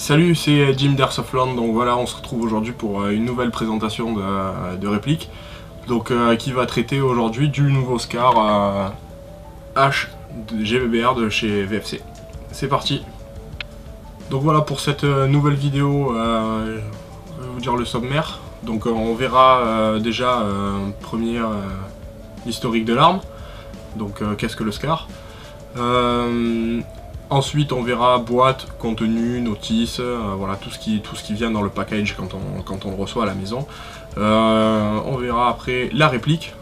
Salut, c'est Jim d'Airsoftland. Donc voilà, on se retrouve aujourd'hui pour une nouvelle présentation de réplique. Donc qui va traiter aujourd'hui du nouveau SCAR H de GBBR de chez VFC. C'est parti. Donc voilà pour cette nouvelle vidéo, je vais vous dire le sommaire. Donc on verra déjà premier historique de l'arme. Donc qu'est-ce que le SCAR. Ensuite on verra boîte, contenu, notice, voilà tout ce qui vient dans le package quand on le reçoit à la maison. On verra après la réplique,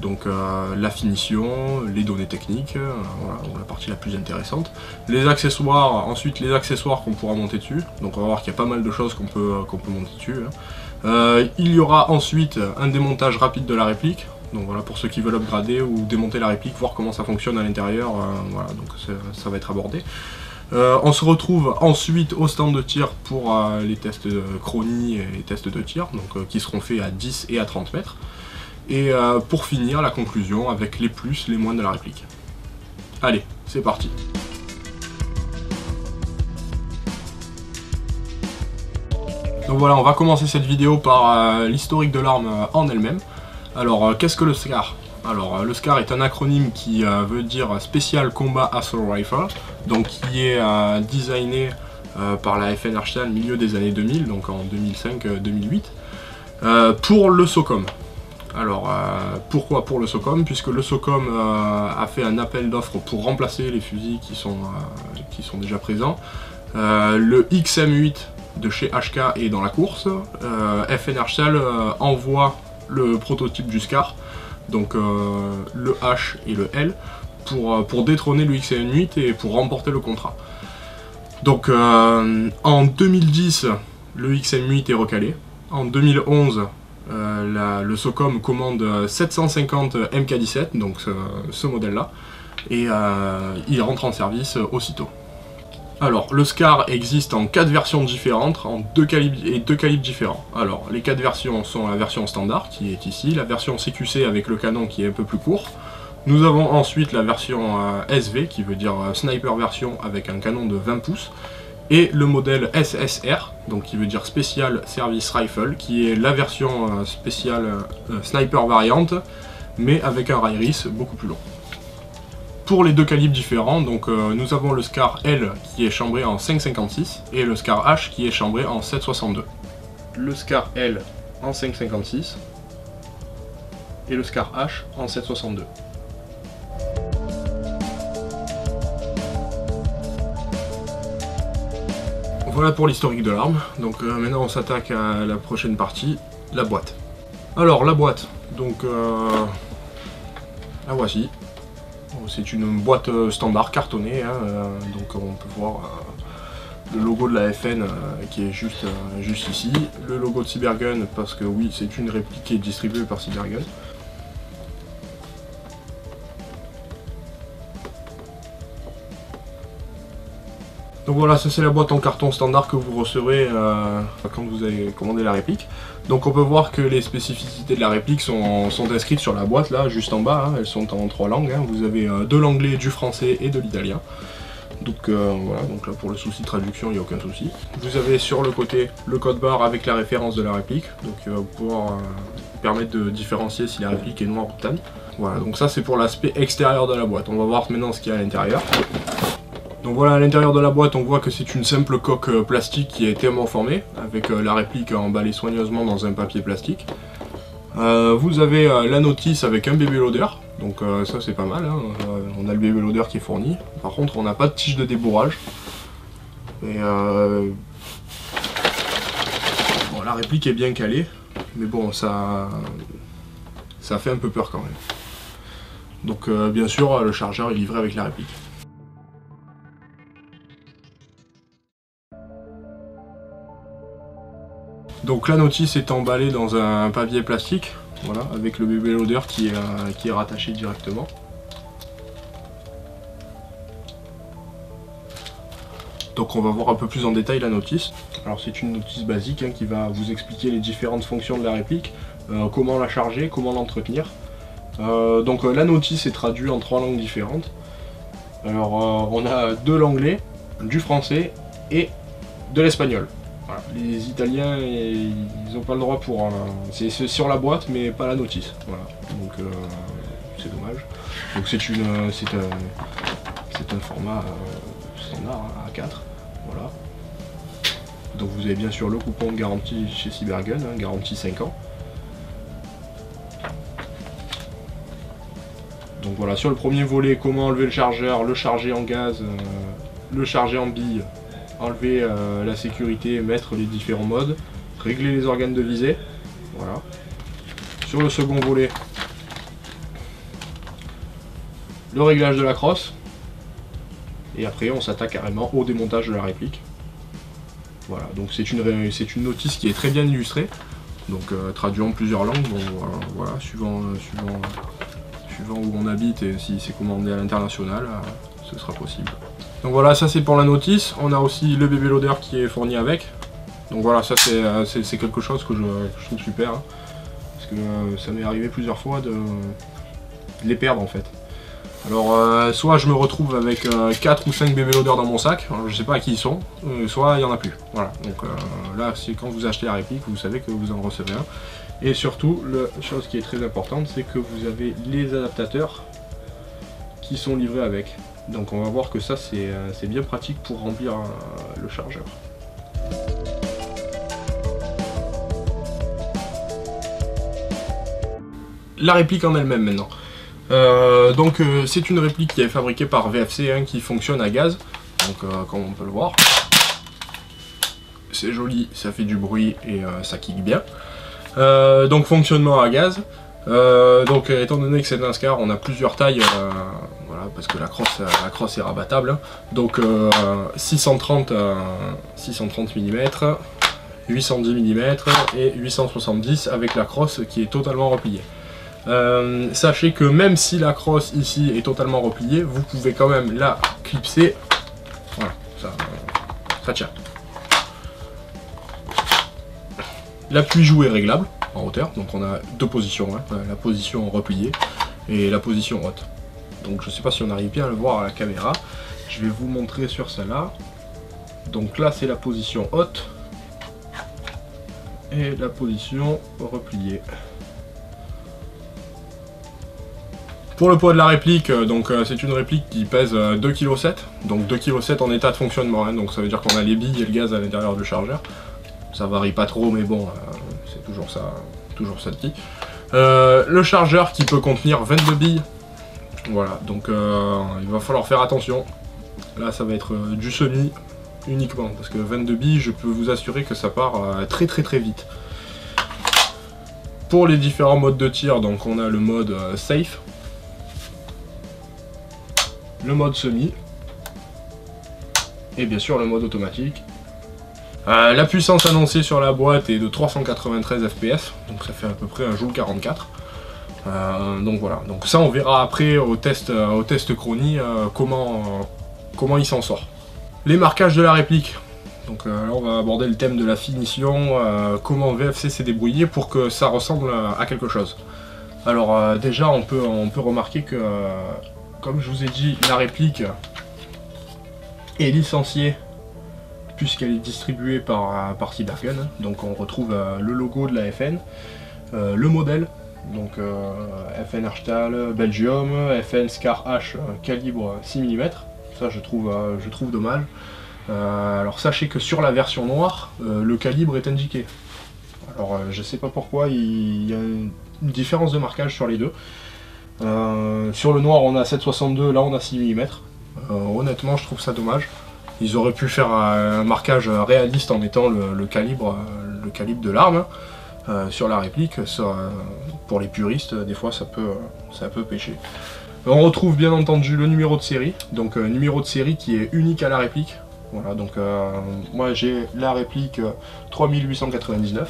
donc la finition, les données techniques, voilà, la partie la plus intéressante. Les accessoires, ensuite les accessoires qu'on pourra monter dessus, donc on va voir qu'il y a pas mal de choses qu'on peut monter dessus. Il y aura ensuite un démontage rapide de la réplique. Donc voilà, pour ceux qui veulent upgrader ou démonter la réplique, voir comment ça fonctionne à l'intérieur, voilà, donc ça va être abordé. On se retrouve ensuite au stand de tir pour les tests de chronie et les tests de tir, donc qui seront faits à 10 et à 30 mètres. Et pour finir, la conclusion avec les plus, les moins de la réplique. Allez, c'est parti. Donc voilà, on va commencer cette vidéo par l'historique de l'arme en elle-même. Alors, qu'est-ce que le SCAR? Alors, le SCAR est un acronyme qui veut dire Special Combat Assault Rifle, donc qui est designé par la FN Arsenal milieu des années 2000, donc en 2005-2008, pour le SOCOM. Alors, pourquoi pour le SOCOM? Puisque le SOCOM a fait un appel d'offres pour remplacer les fusils qui sont déjà présents. Le XM8 de chez HK est dans la course. FN Arsenal envoie le prototype du SCAR, donc le H et le L, pour détrôner le XM8 et pour remporter le contrat. Donc en 2010, le XM8 est recalé. En 2011, le SOCOM commande 750 MK17, donc ce modèle-là, et il rentre en service aussitôt. Alors, le SCAR existe en 4 versions différentes, en 2 calibres différents. Alors, les 4 versions sont la version standard, qui est ici, la version CQC avec le canon qui est un peu plus court. Nous avons ensuite la version SV, qui veut dire sniper version avec un canon de 20 pouces. Et le modèle SSR, donc qui veut dire Special Service Rifle, qui est la version spéciale sniper variante, mais avec un rail RIS beaucoup plus long. Pour les 2 calibres différents, donc nous avons le SCAR L qui est chambré en 5,56 et le SCAR H qui est chambré en 7,62. Le SCAR L en 5,56 et le SCAR H en 7,62. Voilà pour l'historique de l'arme. Donc maintenant on s'attaque à la prochaine partie, la boîte. Alors la boîte, donc la voici. C'est une boîte standard cartonnée, hein, donc on peut voir le logo de la FN qui est juste ici, le logo de Cybergun parce que oui c'est une réplique qui est distribuée par Cybergun. Donc voilà, ça c'est la boîte en carton standard que vous recevrez quand vous avez commandé la réplique. Donc on peut voir que les spécificités de la réplique sont inscrites sur la boîte là, juste en bas, hein. Elles sont en 3 langues, hein. Vous avez de l'anglais, du français et de l'italien. Donc voilà, donc là pour le souci de traduction il n'y a aucun souci. Vous avez sur le côté le code barre avec la référence de la réplique, donc il va pouvoir permettre de différencier si la réplique est noire ou tan. Voilà, donc ça c'est pour l'aspect extérieur de la boîte. On va voir maintenant ce qu'il y a à l'intérieur. Donc voilà, à l'intérieur de la boîte, on voit que c'est une simple coque plastique qui a été thermoformée, avec la réplique emballée soigneusement dans un papier plastique. Vous avez la notice avec un bébé loader, donc ça c'est pas mal, hein. On a le bébé loader qui est fourni. Par contre, on n'a pas de tige de débourrage. Et bon, la réplique est bien calée, mais bon, ça fait un peu peur quand même. Donc bien sûr, le chargeur est livré avec la réplique. Donc la notice est emballée dans un papier plastique, voilà, avec le bébé loader qui est rattaché directement. Donc on va voir un peu plus en détail la notice. Alors c'est une notice basique hein, qui va vous expliquer les différentes fonctions de la réplique, comment la charger, comment l'entretenir. Donc la notice est traduite en 3 langues différentes. Alors on a de l'anglais, du français et de l'espagnol. Voilà. Les Italiens, ils n'ont pas le droit pour... c'est sur la boîte, mais pas la notice. Voilà. Donc c'est dommage. Donc c'est un format standard, hein, A4. Voilà. Donc vous avez bien sûr le coupon de garantie chez Cybergun, hein, garantie 5 ans. Donc voilà, sur le premier volet, comment enlever le chargeur, le charger en gaz, le charger en bille, enlever la sécurité, mettre les différents modes, régler les organes de visée. Voilà. Sur le second volet, le réglage de la crosse. Et après on s'attaque carrément au démontage de la réplique. Voilà, donc c'est une notice qui est très bien illustrée. Donc traduit en plusieurs langues, bon, voilà, suivant où on habite et si c'est commandé à l'international, ce sera possible. Donc voilà, ça c'est pour la notice. On a aussi le bébé loader qui est fourni avec. Donc voilà, ça c'est quelque chose que je trouve super. Hein, parce que ça m'est arrivé plusieurs fois de les perdre en fait. Alors soit je me retrouve avec 4 ou 5 bébé loaders dans mon sac, alors, je sais pas à qui ils sont, soit il n'y en a plus. Voilà, donc là c'est quand vous achetez la réplique, vous savez que vous en recevez un. Et surtout, la chose qui est très importante, c'est que vous avez les adaptateurs qui sont livrés avec. Donc on va voir que ça c'est bien pratique pour remplir le chargeur. La réplique en elle-même maintenant. Donc c'est une réplique qui est fabriquée par VFC, hein, qui fonctionne à gaz. Donc comme on peut le voir, c'est joli, ça fait du bruit et ça kick bien. Donc fonctionnement à gaz. Donc étant donné que c'est un SCAR, on a plusieurs tailles, voilà, parce que la crosse est rabattable. Hein. Donc 630 mm, 810 mm et 870 avec la crosse qui est totalement repliée. Sachez que même si la crosse ici est totalement repliée, vous pouvez quand même la clipser. Voilà, ça tient. L'appui-joue est réglable en hauteur, donc on a deux positions, hein, la position repliée et la position haute. Donc je ne sais pas si on arrive bien à le voir à la caméra, je vais vous montrer sur celle-là. Donc là c'est la position haute et la position repliée. Pour le poids de la réplique, donc c'est une réplique qui pèse 2,7 kg, donc 2,7 kg en état de fonctionnement, hein, donc ça veut dire qu'on a les billes et le gaz à l'intérieur du chargeur. Ça varie pas trop, mais bon, c'est toujours ça de qui. Le chargeur qui peut contenir 22 billes. Voilà, donc il va falloir faire attention. Là, ça va être du semi uniquement, parce que 22 billes, je peux vous assurer que ça part très vite. Pour les différents modes de tir, donc on a le mode safe, le mode semi, et bien sûr le mode automatique. La puissance annoncée sur la boîte est de 393 fps, donc ça fait à peu près un joule 44. Donc voilà, donc ça on verra après au test chronie comment il s'en sort. Les marquages de la réplique. Donc là on va aborder le thème de la finition, comment VFC s'est débrouillé pour que ça ressemble à quelque chose. Alors déjà on peut remarquer que, comme je vous ai dit, la réplique est licenciée puisqu'elle est distribuée par Cybergun. Donc on retrouve le logo de la FN, le modèle, donc FN Herstal Belgium, FN Scar H calibre 6 mm. Ça je trouve dommage. Alors sachez que sur la version noire, le calibre est indiqué. Alors je sais pas pourquoi, il y a une différence de marquage sur les deux. Sur le noir on a 7,62, là on a 6 mm. Honnêtement je trouve ça dommage. Ils auraient pu faire un marquage réaliste en mettant le calibre de l'arme sur la réplique. Ça, pour les puristes, des fois ça peut pêcher. On retrouve bien entendu le numéro de série, donc numéro de série qui est unique à la réplique. Voilà, donc moi j'ai la réplique 3899.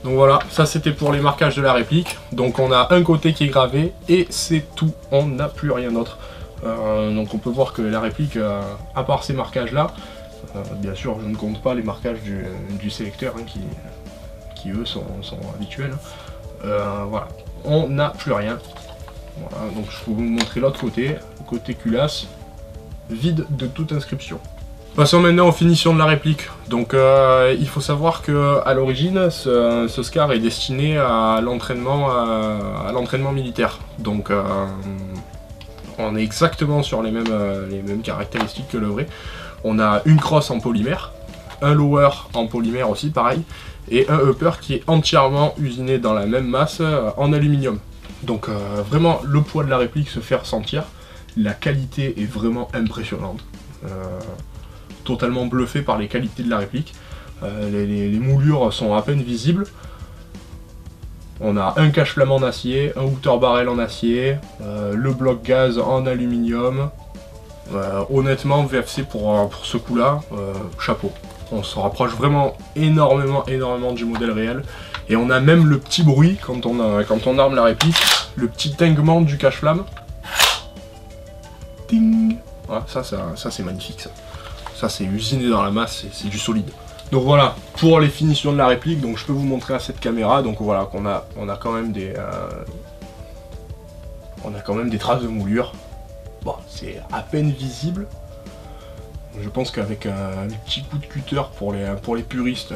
Donc voilà, ça c'était pour les marquages de la réplique. Donc on a un côté qui est gravé et c'est tout, on n'a plus rien d'autre. Donc on peut voir que la réplique, à part ces marquages là, bien sûr je ne compte pas les marquages du sélecteur, hein, qui eux sont habituels. Voilà, on n'a plus rien. Voilà, donc je vais vous montrer l'autre côté, le côté culasse, vide de toute inscription. Passons maintenant aux finitions de la réplique. Donc il faut savoir que à l'origine, ce SCAR est destiné à l'entraînement militaire. Donc on est exactement sur les mêmes caractéristiques que le vrai. On a une crosse en polymère, un lower en polymère aussi pareil, et un upper qui est entièrement usiné dans la même masse en aluminium. Donc vraiment le poids de la réplique se fait ressentir, la qualité est vraiment impressionnante. Totalement bluffé par les qualités de la réplique. Les moulures sont à peine visibles. On a un cache-flamme en acier, un water barrel en acier, le bloc gaz en aluminium. Honnêtement, VFC pour ce coup-là, chapeau. On se rapproche vraiment énormément du modèle réel. Et on a même le petit bruit quand on arme la réplique, le petit tinglement du cache-flamme. Ting. Voilà, ça c'est magnifique ça. Ça c'est usiné dans la masse, c'est du solide. Donc voilà, pour les finitions de la réplique, donc je peux vous montrer à cette caméra, donc voilà, on a quand même des traces de moulure. Bon, c'est à peine visible. Je pense qu'avec un petit coup de cutter pour les puristes,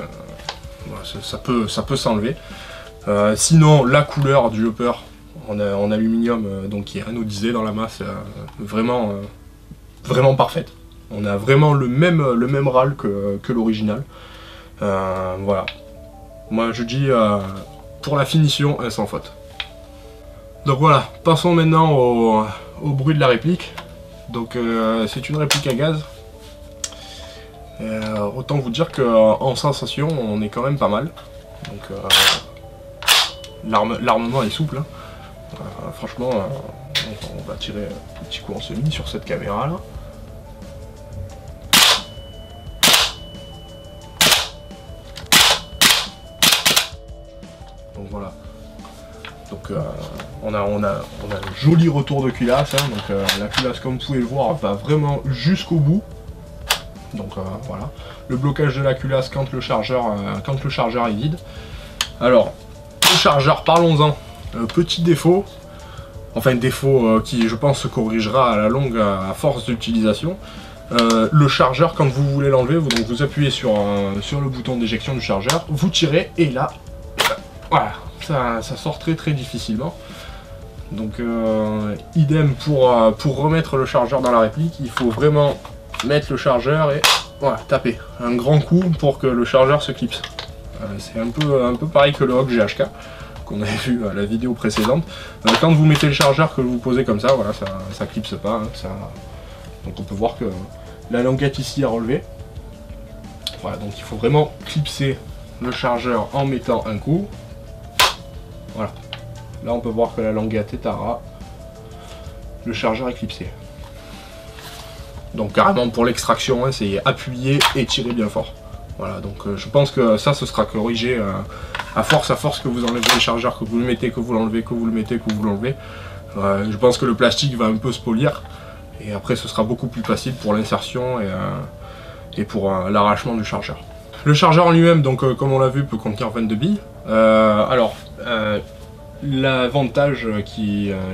voilà, ça peut s'enlever. Sinon, la couleur du upper en aluminium, donc qui est anodisé dans la masse, vraiment parfaite. On a vraiment le même râle que l'original. Voilà. Moi je dis pour la finition, sans faute. Donc voilà, passons maintenant au bruit de la réplique. Donc c'est une réplique à gaz. Autant vous dire qu'en sensation, on est quand même pas mal. Donc l'armement est souple. Hein. Franchement, on va tirer un petit coup en semi sur cette caméra là. Donc voilà. Donc on a un joli retour de culasse. Hein. Donc la culasse, comme vous pouvez le voir, va vraiment jusqu'au bout. Donc voilà. Le blocage de la culasse quand le chargeur est vide. Alors, le chargeur, parlons-en. Petit défaut. Enfin, défaut qui, je pense, se corrigera à la longue à force d'utilisation. Le chargeur, quand vous voulez l'enlever, vous appuyez sur le bouton d'éjection du chargeur, vous tirez et là, voilà, ça sort très difficilement. Donc idem pour remettre le chargeur dans la réplique, il faut vraiment mettre le chargeur et voilà, taper un grand coup pour que le chargeur se clipse. C'est un peu pareil que le Hawk GHK qu'on avait vu à la vidéo précédente. Quand vous mettez le chargeur, que vous posez comme ça, voilà, ça clipse pas. Hein, donc on peut voir que la languette ici est relevée. Voilà, donc il faut vraiment clipser le chargeur en mettant un coup. Voilà. Là on peut voir que la languette est à ras. Le chargeur est clipsé. Donc carrément pour l'extraction, hein, c'est appuyer et tirer bien fort. Voilà, donc je pense que ça, ce sera corrigé à force que vous enlevez le chargeur, que vous le mettez, que vous l'enlevez, que vous le mettez, que vous l'enlevez. Je pense que le plastique va un peu se polir. Et après ce sera beaucoup plus facile pour l'insertion et pour l'arrachement du chargeur. Le chargeur en lui-même, donc comme on l'a vu, peut contenir 22 billes. L'avantage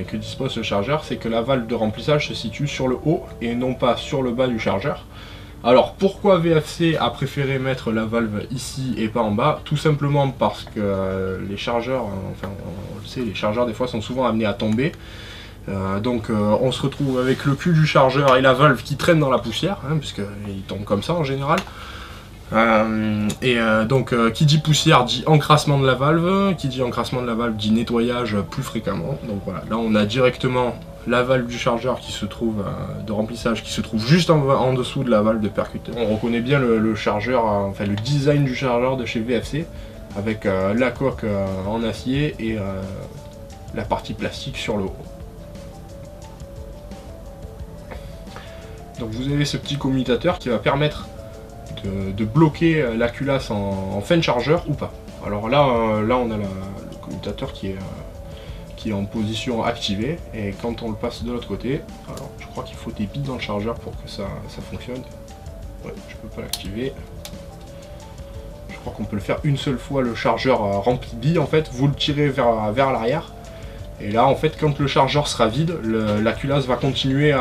que dispose le chargeur, c'est que la valve de remplissage se situe sur le haut et non pas sur le bas du chargeur. Alors pourquoi VFC a préféré mettre la valve ici et pas en bas? Tout simplement parce que les chargeurs, enfin on le sait, les chargeurs des fois sont souvent amenés à tomber. Donc on se retrouve avec le cul du chargeur et la valve qui traîne dans la poussière, hein, puisqu'ils tombent comme ça en général. Donc qui dit poussière dit encrassement de la valve, qui dit encrassement de la valve dit nettoyage plus fréquemment. Donc voilà, là on a directement la valve du chargeur qui se trouve de remplissage, qui se trouve juste en dessous de la valve de percuteur. On reconnaît bien le chargeur, enfin le design du chargeur de chez VFC, avec la coque en acier et la partie plastique sur le haut. Donc vous avez ce petit commutateur qui va permettre de bloquer la culasse en fin de chargeur ou pas. Alors là on a le commutateur qui est en position activée, et quand on le passe de l'autre côté, alors je crois qu'il faut des billes dans le chargeur pour que ça fonctionne. Ouais, je peux pas l'activer. Je crois qu'on peut le faire une seule fois, le chargeur rempli de billes en fait, vous le tirez vers l'arrière. Et là en fait quand le chargeur sera vide, la culasse va continuer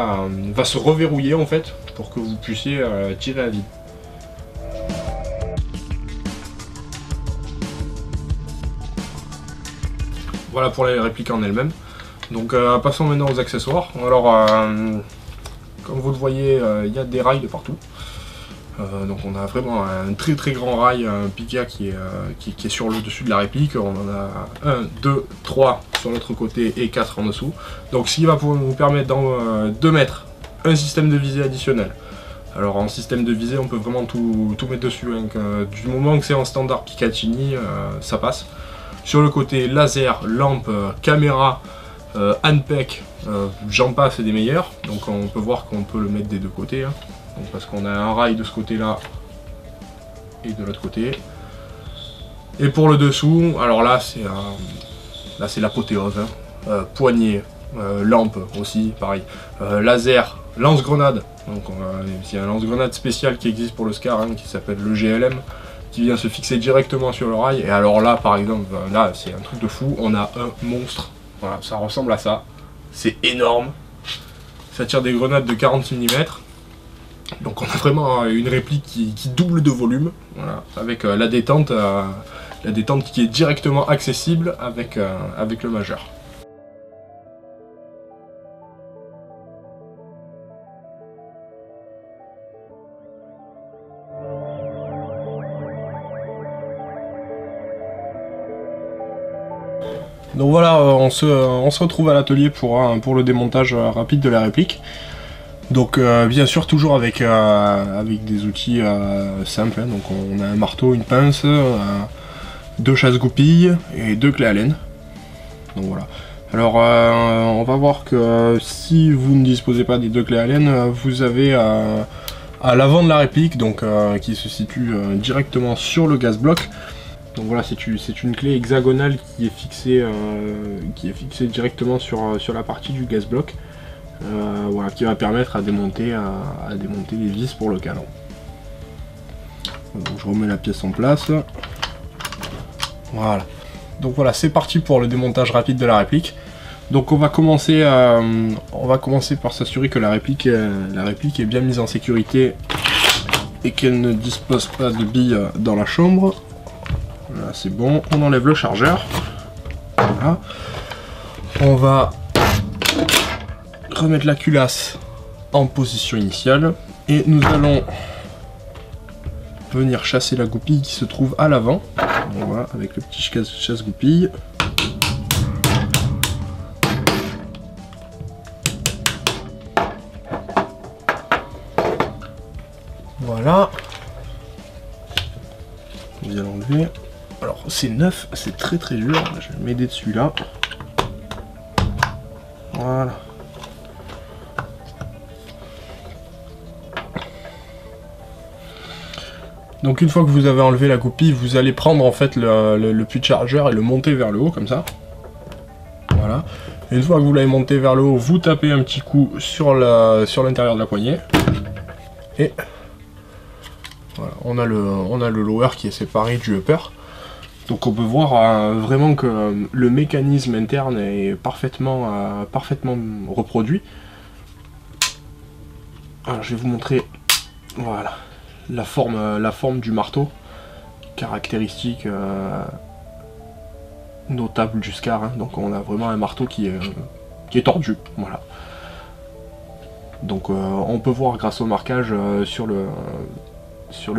va se reverrouiller en fait, pour que vous puissiez tirer à vide. Voilà pour les répliques en elles-mêmes. Donc passons maintenant aux accessoires. Alors comme vous le voyez, il y a des rails de partout. Donc on a vraiment un très très grand rail, un Pika qui est sur le dessus de la réplique. On en a 1, 2, 3 sur l'autre côté et 4 en dessous. Donc ce qui va pouvoir nous permettre de mettre un système de visée additionnel. Alors en système de visée on peut vraiment tout mettre dessus, hein, du moment que c'est en standard Picatinny, ça passe. Sur le côté laser, lampe, caméra, handpec, j'en passe et des meilleurs. Donc on peut voir qu'on peut le mettre des deux côtés, hein. Donc, parce qu'on a un rail de ce côté là et de l'autre côté. Et pour le dessous, alors là c'est l'apothéose, hein. Poignée, lampe aussi, pareil. Laser, lance-grenade. Donc il y a un lance-grenade spécial qui existe pour le Scar, hein, qui s'appelle le GLM, qui vient se fixer directement sur le rail. Et alors là par exemple, là c'est un truc de fou, on a un monstre. Voilà, ça ressemble à ça. C'est énorme. Ça tire des grenades de 40 mm. Donc on a vraiment une réplique qui double de volume, voilà, avec la détente qui est directement accessible avec le majeur. Donc voilà, on se retrouve à l'atelier pour le démontage rapide de la réplique. Donc bien sûr toujours avec des outils simples, hein. Donc on a un marteau, une pince, 2 chasse-goupilles et 2 clés Allen. Donc voilà. Alors on va voir que si vous ne disposez pas des 2 clés Allen, vous avez à l'avant de la réplique, donc qui se situe directement sur le gaz bloc. Donc voilà, c'est une clé hexagonale qui est fixée directement sur la partie du gaz bloc. Voilà, qui va permettre à démonter les vis pour le canon. Donc je remets la pièce en place. Voilà. Donc voilà, c'est parti pour le démontage rapide de la réplique. Donc on va commencer par s'assurer que la réplique est bien mise en sécurité et qu'elle ne dispose pas de billes dans la chambre. Là c'est bon, on enlève le chargeur. Voilà. On va remettre la culasse en position initiale et nous allons venir chasser la goupille qui se trouve à l'avant. Voilà, avec le petit chasse-goupille. Voilà. On vient l'enlever. Alors c'est neuf, c'est très très dur. Je vais m'aider dessus là. Voilà. Donc une fois que vous avez enlevé la goupille, vous allez prendre en fait le puits de chargeur et le monter vers le haut comme ça. Voilà. Une fois que vous l'avez monté vers le haut, vous tapez un petit coup sur l'intérieur de la poignée. Et voilà, on a le lower qui est séparé du upper. Donc on peut voir vraiment que le mécanisme interne est parfaitement reproduit. Alors je vais vous montrer, voilà, la forme du marteau, caractéristique notable du Scar, hein. Donc on a vraiment un marteau qui est tordu, voilà. Donc on peut voir grâce au marquage sur le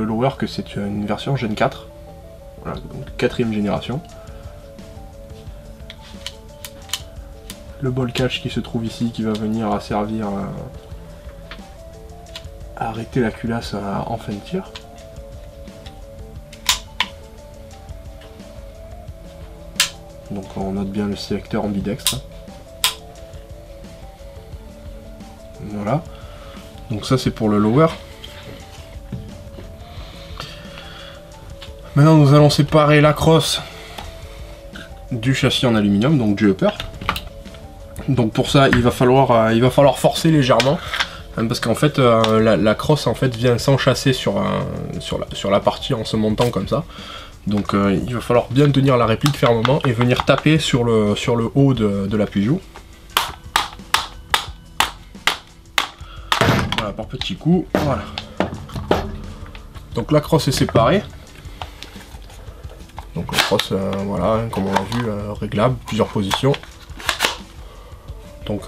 lower que c'est une version Gen 4, voilà, donc 4ème génération. Le ball catch qui se trouve ici, qui va venir servir à arrêter la culasse en fin de tir. Donc on note bien le sélecteur ambidextre. Voilà. Donc ça c'est pour le lower. Maintenant nous allons séparer la crosse du châssis en aluminium, donc du upper. Donc pour ça il va falloir forcer légèrement. Parce qu'en fait, la crosse en fait vient s'enchasser sur la partie en se montant comme ça. Donc il va falloir bien tenir la réplique fermement et venir taper sur le haut de l'appui-joue. Voilà, par petit coup, voilà. Donc la crosse est séparée. Donc la crosse, voilà, hein, comme on l'a vu, réglable, plusieurs positions. Donc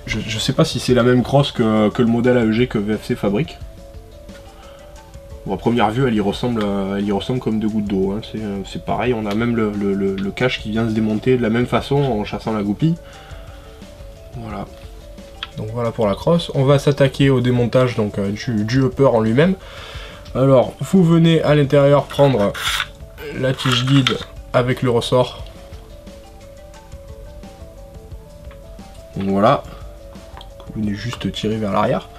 je sais pas si c'est la même crosse que le modèle AEG que VFC fabrique. Bon, à première vue, elle y ressemble comme deux gouttes d'eau. Hein. C'est pareil, on a même le cache qui vient se démonter de la même façon en chassant la goupille. Voilà. Donc voilà pour la crosse. On va s'attaquer au démontage donc, du upper en lui-même. Alors, vous venez à l'intérieur prendre la tige guide avec le ressort. Donc voilà. Vous venez juste tirer vers l'arrière.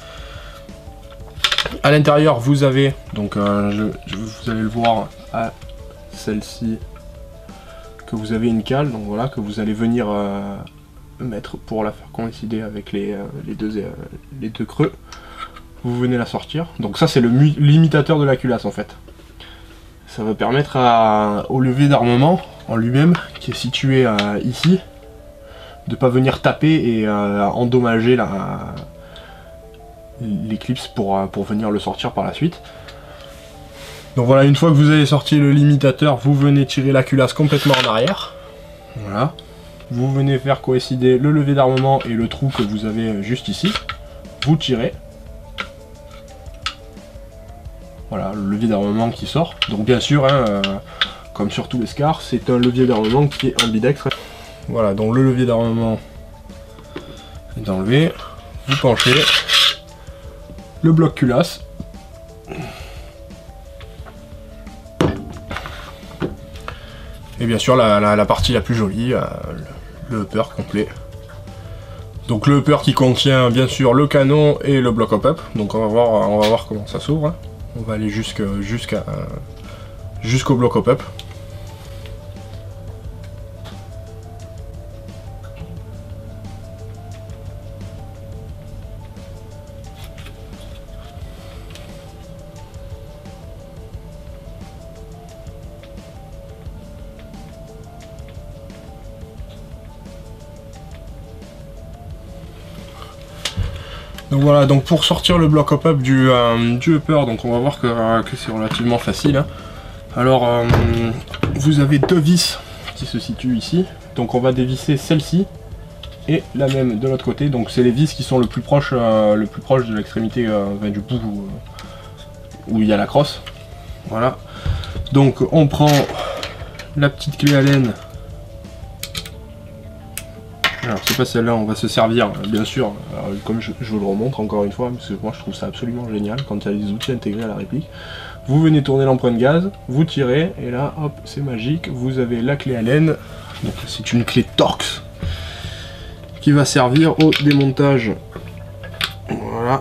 À l'intérieur, vous avez, donc vous allez le voir à celle-ci, que vous avez une cale, donc voilà, que vous allez venir mettre pour la faire coïncider avec les deux creux. Vous venez la sortir. Donc ça, c'est le limitateur de la culasse en fait. Ça va permettre au levier d'armement en lui-même, qui est situé ici, de ne pas venir taper et endommager l'éclipse pour venir le sortir par la suite. Donc voilà, une fois que vous avez sorti le limitateur, vous venez tirer la culasse complètement en arrière. Voilà. Vous venez faire coïncider le levier d'armement et le trou que vous avez juste ici. Vous tirez. Voilà, le levier d'armement qui sort. Donc bien sûr, hein, comme sur tous les SCAR, c'est un levier d'armement qui est ambidextre. Voilà, donc le levier d'armement est enlevé. Vous penchez. Le bloc culasse. Et bien sûr la partie la plus jolie, le upper complet. Donc le upper qui contient bien sûr le canon et le bloc hop-up. Donc on va voir comment ça s'ouvre. Hein. On va aller jusqu'au bloc hop-up. Donc voilà, donc pour sortir le bloc hop-up du upper, donc on va voir que c'est relativement facile. Hein. Alors, vous avez deux vis qui se situent ici. Donc on va dévisser celle-ci et la même de l'autre côté. Donc c'est les vis qui sont le plus proche de l'extrémité du bout où il y a la crosse. Voilà. Donc on prend la petite clé Allen. Alors c'est pas celle-là, on va se servir bien sûr, comme je vous le remontre encore une fois, parce que moi je trouve ça absolument génial quand il y a des outils intégrés à la réplique. Vous venez tourner l'empreinte gaz, vous tirez, et là hop, c'est magique, vous avez la clé Allen, donc c'est une clé Torx, qui va servir au démontage. Voilà.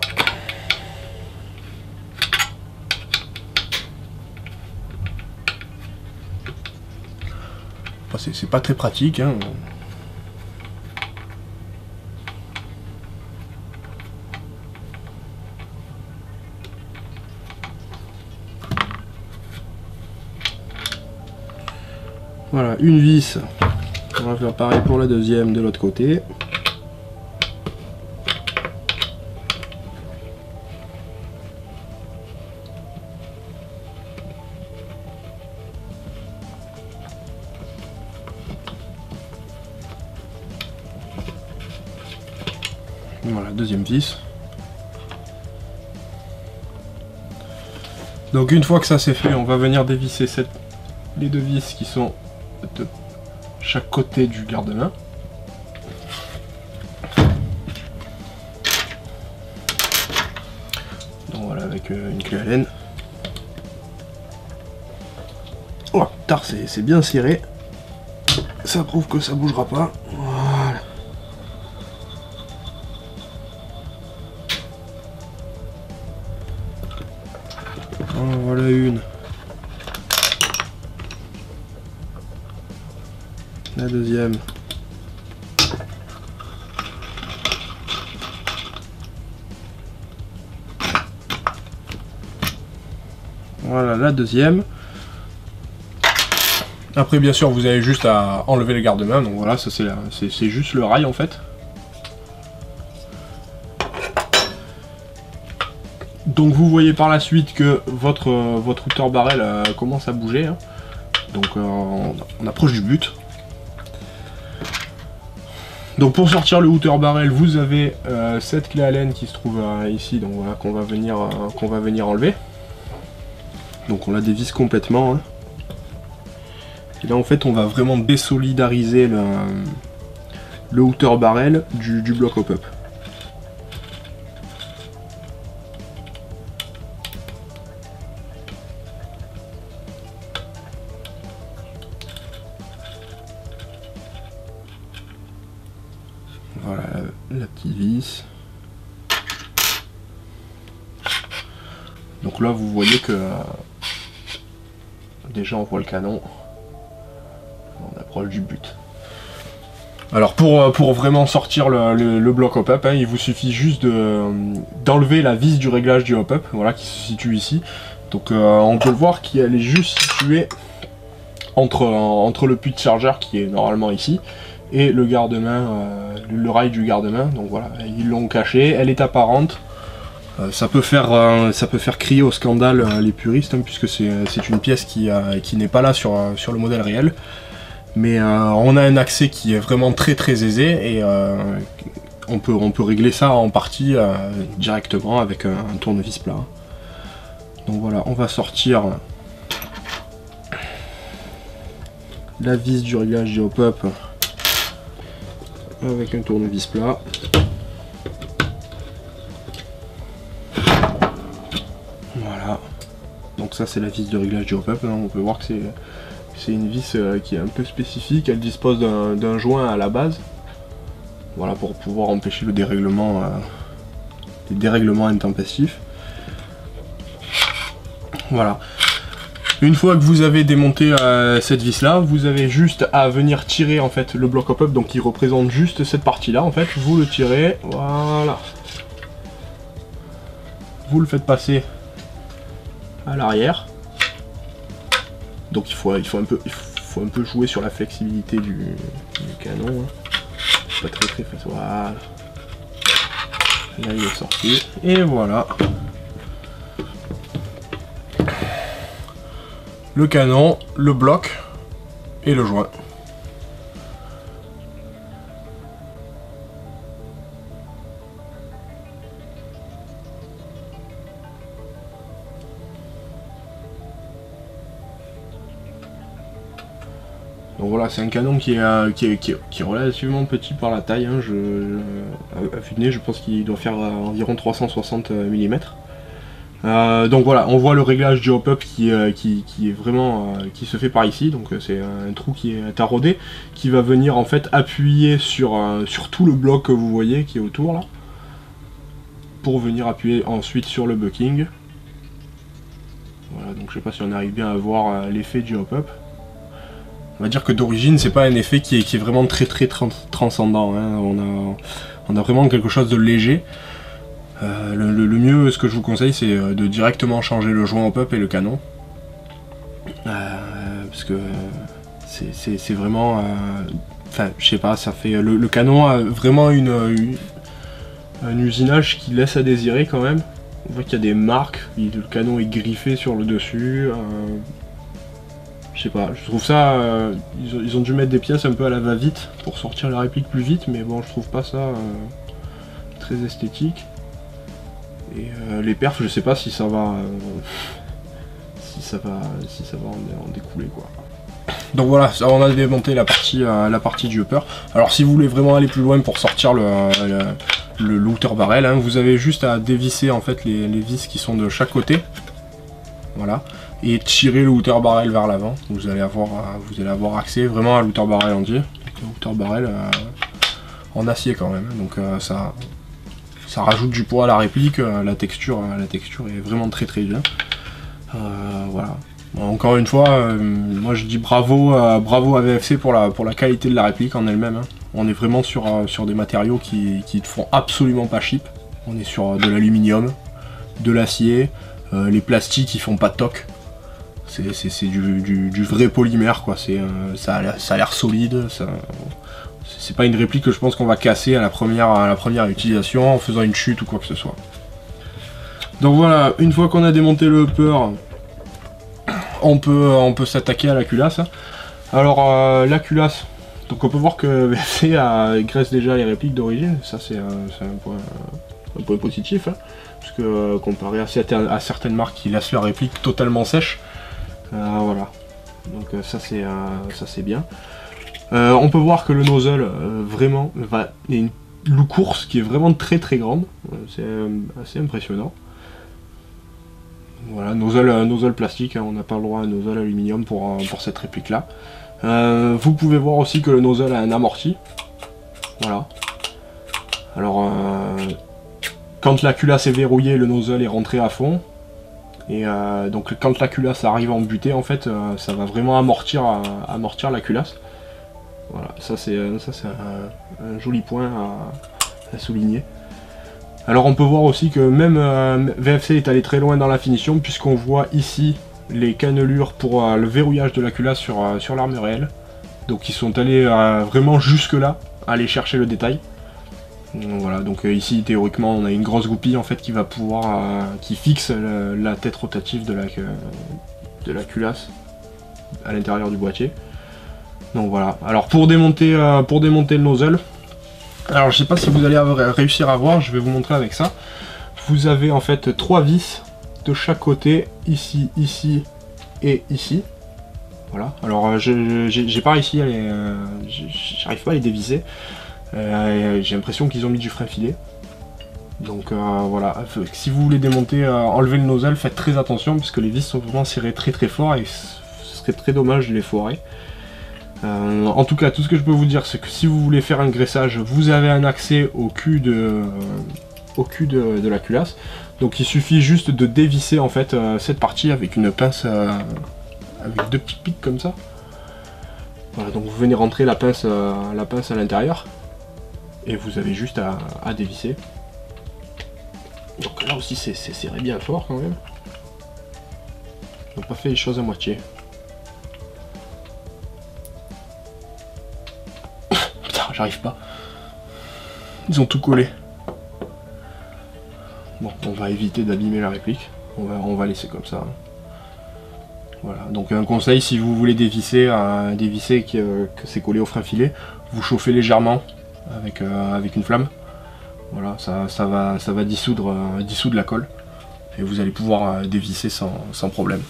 Enfin, c'est pas très pratique, hein. Voilà, une vis, on va faire pareil pour la deuxième de l'autre côté. Voilà, deuxième vis. Donc une fois que ça c'est fait, on va venir dévisser les deux vis qui sont de chaque côté du garde-main. Donc voilà, avec une clé Allen. Oh, tard, c'est bien serré. Ça prouve que ça bougera pas. Voilà. En voilà une. La deuxième. Voilà la deuxième. Après bien sûr vous avez juste à enlever les garde-mains, donc voilà, ça c'est juste le rail en fait. Donc vous voyez par la suite que votre routeur barrel commence à bouger, hein. Donc on approche du but. Donc pour sortir le routeur barrel, vous avez cette clé Allen qui se trouve ici, donc voilà, qu'on va venir enlever. Donc on la dévisse complètement, hein. Et là en fait on va vraiment désolidariser le routeur barrel du bloc hop-up. Voilà la petite vis. Donc là vous voyez que déjà on voit le canon, on approche du but. Alors pour vraiment sortir le bloc hop-up, hein, il vous suffit juste d'enlever la vis du réglage du hop-up, voilà, qui se situe ici. Donc on peut le voir qu'elle est juste située entre le puits de chargeur qui est normalement ici et le garde-main, le rail du garde-main. Donc voilà, ils l'ont caché, elle est apparente. Ça peut faire crier au scandale les puristes, hein, puisque c'est une pièce qui n'est pas là sur le modèle réel. Mais on a un accès qui est vraiment très aisé et on peut régler ça en partie directement avec un tournevis plat. Donc voilà, on va sortir la vis du réglage du hop-up avec un tournevis plat. Voilà, donc ça c'est la vis de réglage du hop-up, hein. On peut voir que c'est une vis qui est un peu spécifique, elle dispose d'un joint à la base. Voilà, pour pouvoir empêcher le dérèglement, les dérèglements intempestifs. Voilà. Une fois que vous avez démonté cette vis là, vous avez juste à venir tirer en fait le bloc hop-up, donc qui représente juste cette partie là en fait. Vous le tirez, voilà. Vous le faites passer à l'arrière. Donc il faut un peu jouer sur la flexibilité du canon, hein. Pas très facile. Voilà. Là il est sorti. Et voilà. Le canon, le bloc et le joint. Donc voilà, c'est un canon qui est relativement petit par la taille, hein. À vue de nez, je pense qu'il doit faire environ 360 mm. Donc voilà, on voit le réglage du hop-up qui est vraiment qui se fait par ici. Donc c'est un trou qui est taraudé, qui va venir en fait appuyer sur tout le bloc que vous voyez qui est autour là, pour venir appuyer ensuite sur le bucking. Voilà, donc je sais pas si on arrive bien à voir l'effet du hop-up. On va dire que d'origine c'est pas un effet qui est vraiment très transcendant, hein. On a vraiment quelque chose de léger. Le mieux, ce que je vous conseille, c'est de directement changer le joint hop-up et le canon. Parce que c'est vraiment... Enfin, je sais pas, ça fait... Le canon a vraiment un usinage qui laisse à désirer quand même. On voit qu'il y a des marques, le canon est griffé sur le dessus. Je sais pas, je trouve ça... ils ont dû mettre des pièces un peu à la va-vite pour sortir la réplique plus vite, mais bon, je trouve pas ça très esthétique. Et les perfs, je sais pas si ça va en découler quoi. Donc voilà, on a démonté la partie du upper. Alors si vous voulez vraiment aller plus loin pour sortir le routeur barrel, hein, vous avez juste à dévisser en fait les vis qui sont de chaque côté. Voilà. Et tirer le routeur barrel vers l'avant. Vous allez avoir accès vraiment à un routeur barrel entier. Un routeur barrel en acier quand même. Donc ça rajoute du poids à la réplique, la texture est vraiment très bien. Voilà. Bon, encore une fois, moi je dis bravo à VFC pour la qualité de la réplique en elle-même, hein. On est vraiment sur des matériaux qui ne font absolument pas cheap. On est sur de l'aluminium, de l'acier, les plastiques ils font pas de toc. C'est du vrai polymère quoi, ça a l'air solide. C'est pas une réplique que je pense qu'on va casser à la première utilisation en faisant une chute ou quoi que ce soit. Donc voilà, une fois qu'on a démonté le upper, on peut s'attaquer à la culasse. Alors la culasse, donc on peut voir que VFC graisse déjà les répliques d'origine, ça c'est un point positif, hein, parce que comparé à certaines marques qui laissent leur réplique totalement sèche, voilà, donc ça c'est bien. On peut voir que le nozzle vraiment il y a une loupe course qui est vraiment très grande, c'est assez impressionnant. Voilà, nozzle plastique, hein, on n'a pas le droit à un nozzle aluminium pour cette réplique là. Vous pouvez voir aussi que le nozzle a un amorti. Voilà. Alors, quand la culasse est verrouillée, le nozzle est rentré à fond. Et donc quand la culasse arrive en butée, en fait, ça va vraiment amortir la culasse. Voilà, ça c'est un joli point à souligner. Alors on peut voir aussi que même VFC est allé très loin dans la finition, puisqu'on voit ici les cannelures pour le verrouillage de la culasse sur l'arme réelle. Donc ils sont allés vraiment jusque là, aller chercher le détail. Donc, voilà, donc ici théoriquement on a une grosse goupille en fait qui va pouvoir qui fixe la tête rotative de la culasse à l'intérieur du boîtier. Donc voilà. Alors pour démonter le nozzle, alors je sais pas si vous allez réussir à voir, je vais vous montrer avec ça. Vous avez en fait 3 vis de chaque côté, ici, ici et ici. Voilà. Alors j'ai pas réussi à j'arrive pas à les dévisser. J'ai l'impression qu'ils ont mis du frein filé. Donc voilà, si vous voulez démonter, enlever le nozzle, faites très attention parce que les vis sont vraiment serrées très fort et ce serait très dommage de les foirer. En tout cas, tout ce que je peux vous dire, c'est que si vous voulez faire un graissage, vous avez un accès au cul de la culasse. Donc il suffit juste de dévisser en fait cette partie avec une pince, avec 2 petits pics comme ça. Voilà, donc vous venez rentrer la pince à l'intérieur et vous avez juste à dévisser. Donc là aussi c'est serré bien fort quand même. On n'a pas fait les choses à moitié. J'arrive pas. Ils ont tout collé. Bon, on va éviter d'abîmer la réplique. On va laisser comme ça. Voilà. Donc un conseil, si vous voulez dévisser que c'est collé au frein filé, vous chauffez légèrement avec une flamme. Voilà, ça va dissoudre la colle. Et vous allez pouvoir dévisser sans problème.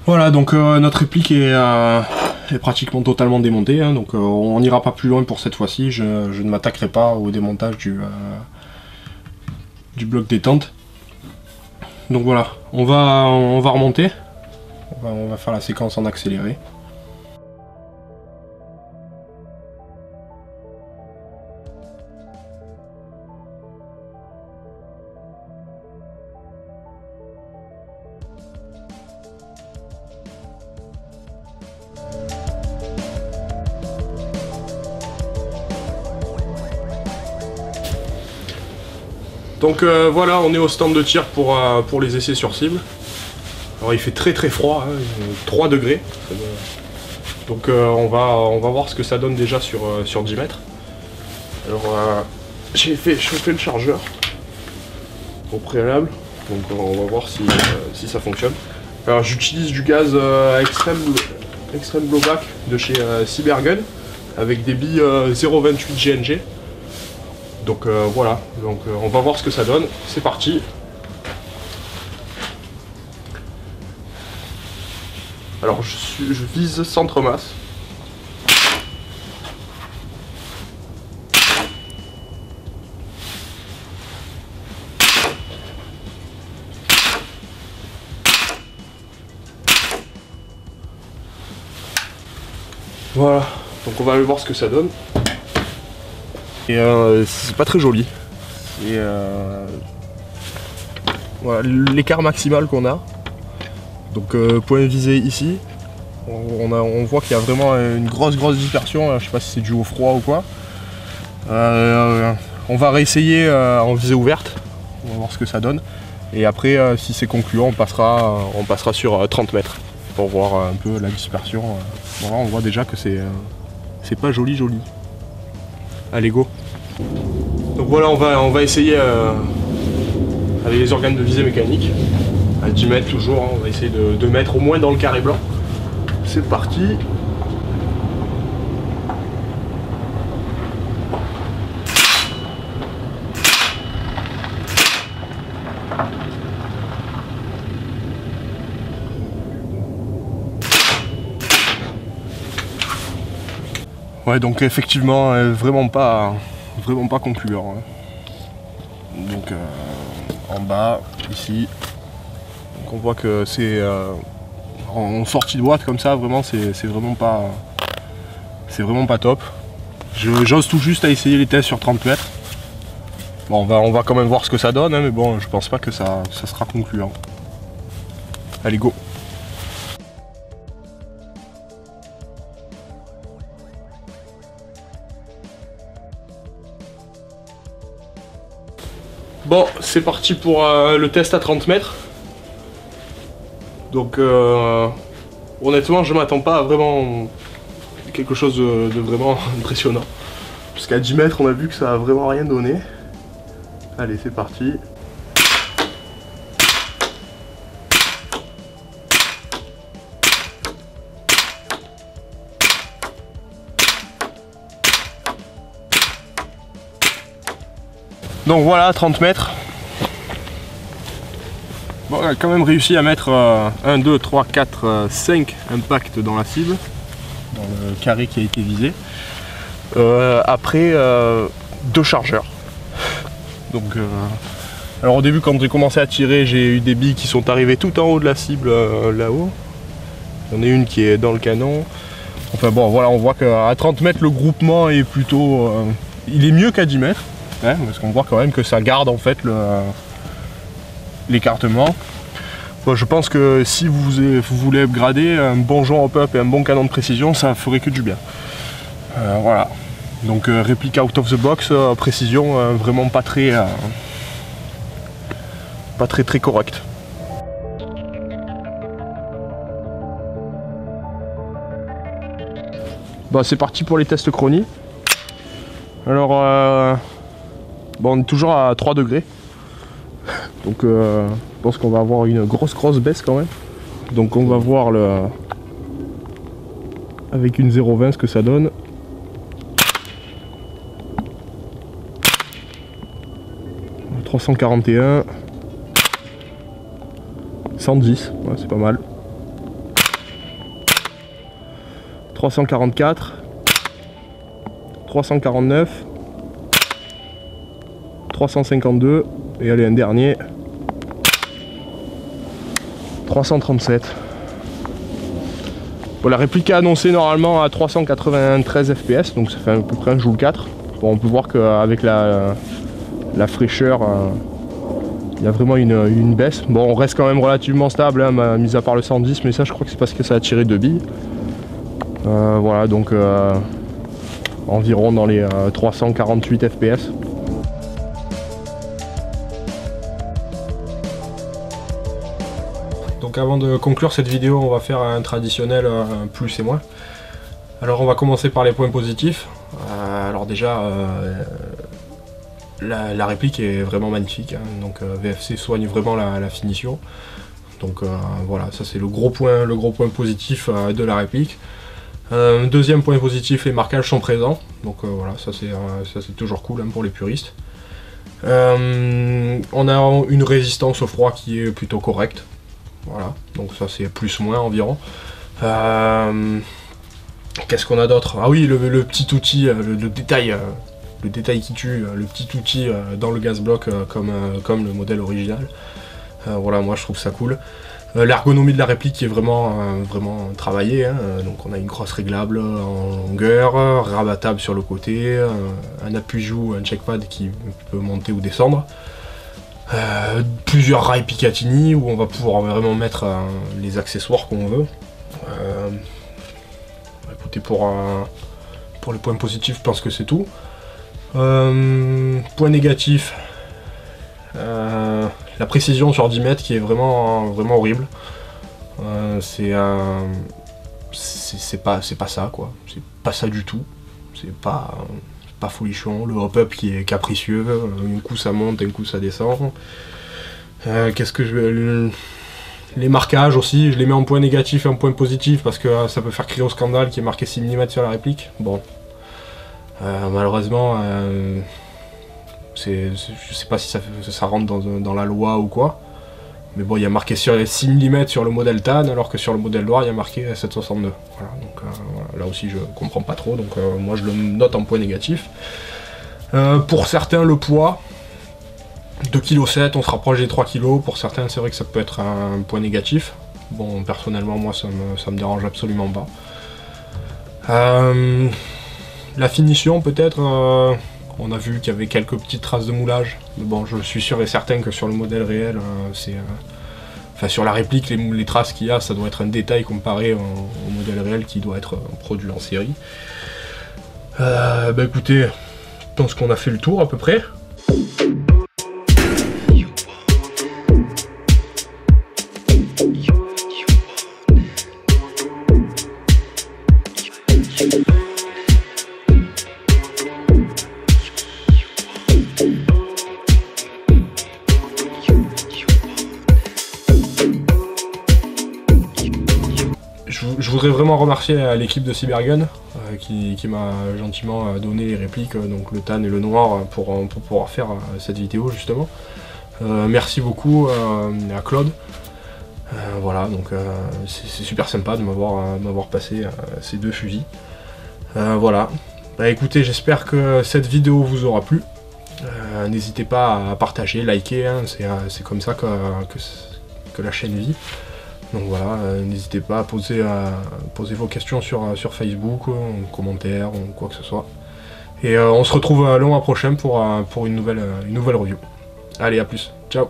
Voilà, donc notre réplique est pratiquement totalement démontée, hein, donc on n'ira pas plus loin pour cette fois-ci. Je ne m'attaquerai pas au démontage du bloc détente. Donc voilà, on va remonter, on va faire la séquence en accéléré. Donc voilà, on est au stand de tir pour les essais sur cible. Alors il fait très froid, hein, 3 degrés. Donc on va voir ce que ça donne déjà sur 10 mètres. Alors j'ai fait chauffer le chargeur au préalable, donc on va voir si ça fonctionne. Alors j'utilise du gaz extrême blowback de chez Cybergun avec des billes 0,28 GNG. Donc voilà, donc on va voir ce que ça donne, c'est parti. Alors je vise centre masse. Voilà, donc on va aller voir ce que ça donne. Et c'est pas très joli. Et voilà l'écart maximal qu'on a. Donc point visé ici. On voit qu'il y a vraiment une grosse dispersion. Je sais pas si c'est dû au froid ou quoi. On va réessayer en visée ouverte. On va voir ce que ça donne. Et après, si c'est concluant, on passera sur 30 mètres pour voir un peu la dispersion. Bon, là, on voit déjà que c'est pas joli. Allez, go! Donc voilà, on va essayer avec les organes de visée mécanique, à 10 mètres toujours, hein, on va essayer de mettre au moins dans le carré blanc. C'est parti. Ouais, donc effectivement, vraiment pas concluant. Hein. Donc en bas, ici, donc on voit que c'est en sortie de boîte comme ça, vraiment c'est vraiment pas top. J'ose tout juste à essayer les tests sur 30 mètres. Bon, on va quand même voir ce que ça donne, hein, mais bon, je pense pas que ça sera concluant. Allez, go! Bon, c'est parti pour le test à 30 mètres. Donc, honnêtement, je m'attends pas à vraiment quelque chose de vraiment impressionnant. Parce qu'à 10 mètres, on a vu que ça a vraiment rien donné. Allez, c'est parti. Donc voilà, 30 mètres. Bon, on a quand même réussi à mettre 1, 2, 3, 4, 5 impacts dans la cible, dans le carré qui a été visé. Après 2 chargeurs. Donc, alors au début, quand j'ai commencé à tirer, j'ai eu des billes qui sont arrivées tout en haut de la cible, là-haut. Il y en a une qui est dans le canon. Enfin bon, voilà, on voit qu'à 30 mètres, le groupement est plutôt... il est mieux qu'à 10 mètres. Hein, parce qu'on voit quand même que ça garde en fait l'écartement. Bon, je pense que si vous voulez upgrader, un bon joint hop-up et un bon canon de précision, ça ferait que du bien. Voilà. Donc réplique out of the box, précision vraiment pas très correcte. Bon, c'est parti pour les tests chronie. Alors bon, on est toujours à 3 degrés. Donc je pense qu'on va avoir une grosse baisse quand même. Donc on va voir avec une 0,20 ce que ça donne. « 341 » 110, ouais, c'est pas mal. 344 349 352 et allez un dernier 337. Bon, la réplique est annoncée normalement à 393 fps, donc ça fait à peu près 1 joule 4. Bon, on peut voir qu'avec la fraîcheur, il y a vraiment une baisse. Bon, on reste quand même relativement stable, hein, mis à part le 110, mais ça je crois que c'est parce que ça a tiré 2 billes. Voilà, donc environ dans les 348 fps. Donc avant de conclure cette vidéo, on va faire un traditionnel plus et moins. Alors on va commencer par les points positifs. Alors déjà, la réplique est vraiment magnifique, hein, donc VFC soigne vraiment la finition. Donc voilà, ça c'est le gros point positif de la réplique. Deuxième point positif, les marquages sont présents, donc voilà, ça c'est toujours cool, hein, pour les puristes. On a une résistance au froid qui est plutôt correcte, voilà, donc ça c'est plus-moins environ. Qu'est-ce qu'on a d'autre? Ah oui, le petit outil, le détail qui tue, le petit outil dans le gaz bloc comme le modèle original. Voilà, moi je trouve ça cool. L'ergonomie de la réplique qui est vraiment travaillée, hein. Donc on a une crosse réglable en longueur, rabattable sur le côté, un appui-joue, un checkpad qui peut monter ou descendre. Plusieurs rails Picatinny où on va pouvoir vraiment mettre les accessoires qu'on veut. Écoutez, pour les points positifs, je pense que c'est tout. Point négatif, la précision sur 10 mètres qui est vraiment horrible. C'est pas ça, quoi. C'est pas ça du tout. C'est pas pas folichon, le hop-up qui est capricieux, un coup ça monte, un coup ça descend. Qu'est-ce que je vais... Les marquages aussi, je les mets en point négatif et en point positif parce que ça peut faire crier au scandale qui est marqué 6 mm sur la réplique. Bon, malheureusement, je sais pas si ça rentre dans la loi ou quoi. Mais bon, il y a marqué sur les 6 mm sur le modèle TAN, alors que sur le modèle noir, il y a marqué 762. Voilà, donc voilà, là aussi, je comprends pas trop, donc moi je le note en point négatif. Pour certains, le poids, 2,7 kg, on se rapproche des 3 kg. Pour certains, c'est vrai que ça peut être un point négatif. Bon, personnellement, moi, ça me dérange absolument pas. La finition, peut-être, on a vu qu'il y avait quelques petites traces de moulage. Mais bon, je suis sûr et certain que sur le modèle réel, enfin, sur la réplique, les traces qu'il y a, ça doit être un détail comparé au modèle réel qui doit être produit en série. Bah écoutez, je pense qu'on a fait le tour à peu près. Je voudrais vraiment remercier l'équipe de Cybergun qui m'a gentiment donné les répliques, donc le tan et le noir, pour pouvoir faire cette vidéo justement. Merci beaucoup à Claude. Voilà, donc c'est super sympa de m'avoir passé ces deux fusils. Voilà. Bah, écoutez, j'espère que cette vidéo vous aura plu. N'hésitez pas à partager, liker, hein, c'est comme ça que la chaîne vit. Donc voilà, n'hésitez pas à poser vos questions sur Facebook, en commentaire, ou quoi que ce soit. Et on se retrouve le mois prochain pour une nouvelle review. Allez, à plus, ciao.